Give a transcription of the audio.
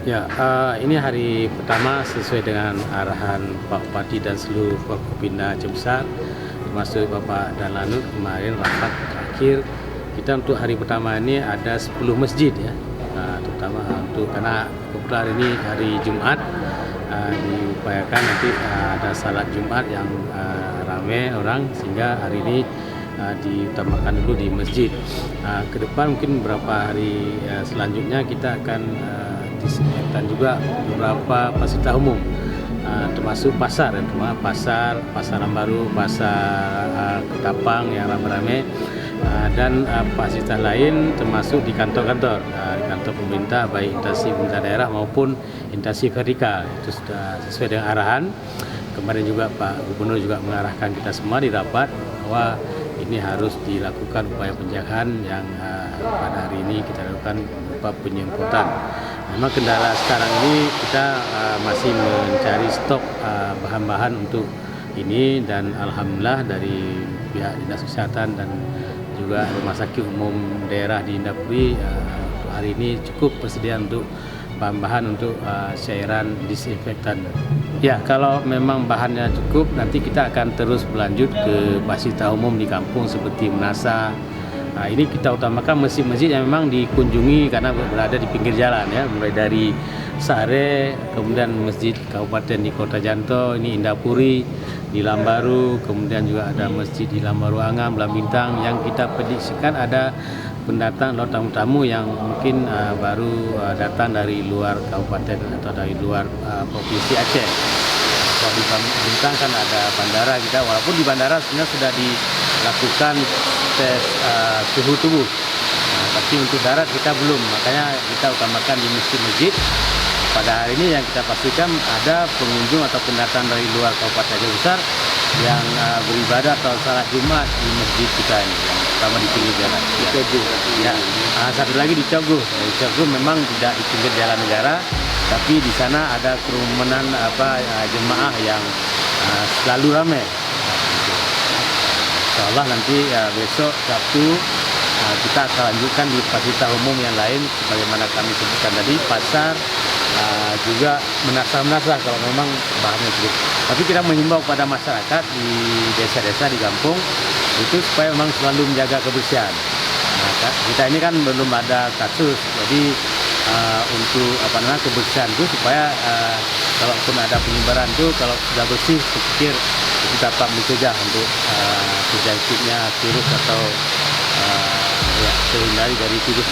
Ya, ini hari pertama sesuai dengan arahan Pak Bupati dan seluruh Forkopimda Aceh Besar, termasuk Bapak Dan Lanut kemarin rapat terakhir. Kita untuk hari pertama ini ada 10 masjid ya, terutama untuk karena kebetulan ini hari Jumat, diupayakan nanti ada salat Jumat yang ramai orang, sehingga hari ini diutamakan dulu di masjid. Ke depan mungkin beberapa hari selanjutnya kita akan disediakan juga beberapa fasilitas umum, termasuk pasar, pasar Baru, pasar Ketapang yang ramai-ramai, dan fasilitas lain termasuk di kantor-kantor, di kantor pemerintah, baik instansi pemerintah daerah maupun instansi vertikal. Itu sudah sesuai dengan arahan. Kemarin juga Pak Gubernur juga mengarahkan kita semua di rapat bahwa ini harus dilakukan upaya penjagaan yang pada hari ini kita lakukan berupa penyemprotan. Memang kendala sekarang ini kita masih mencari stok bahan-bahan untuk ini, dan alhamdulillah dari pihak Dinas Kesehatan dan juga Rumah Sakit Umum Daerah di Indapuri untuk hari ini cukup persediaan untuk bahan-bahan untuk cairan disinfektan. Ya, kalau memang bahannya cukup, nanti kita akan terus berlanjut ke fasilitas umum di kampung seperti Menasa. Ini kita utamakan masjid-masjid yang memang dikunjungi karena berada di pinggir jalan ya, mulai dari Sare, kemudian masjid kabupaten di Kota Janto, ini Indapuri, di Lambaru, kemudian juga ada masjid di Lambaru Angam, Bintang, yang kita prediksikan ada pendatang atau tamu-tamu yang mungkin baru datang dari luar kabupaten atau dari luar provinsi Aceh. Kalau di Bintang kan ada bandara kita, walaupun di bandara sebenarnya sudah dilakukan tes suhu tubuh, tapi untuk darat kita belum, makanya kita utamakan di masjid-masjid. Pada hari ini yang kita pastikan ada pengunjung atau pendatang dari luar Kabupaten Aceh Besar yang beribadah atau salat Jumat di masjid kita ini, yang pertama di pinggir jalan. Ya. Satu lagi di Coguh. Di Coguh memang tidak di pinggir jalan negara, tapi di sana ada kerumunan jemaah yang selalu ramai. Insyaallah nanti besok Sabtu kita akan lanjutkan di fasilitas umum yang lain sebagaimana kami sebutkan tadi, pasar, juga menasah-menasah kalau memang bahannya cukup. Tapi kita mengimbau pada masyarakat di desa-desa, di kampung itu supaya memang selalu menjaga kebersihan. Kita ini kan belum ada kasus, jadi untuk kebersihan itu supaya kalaupun ada penyebaran itu, kalau sudah bersih, saya pikir itu dapat mencegah untuk terjangkitnya virus atau terhindari dari virus.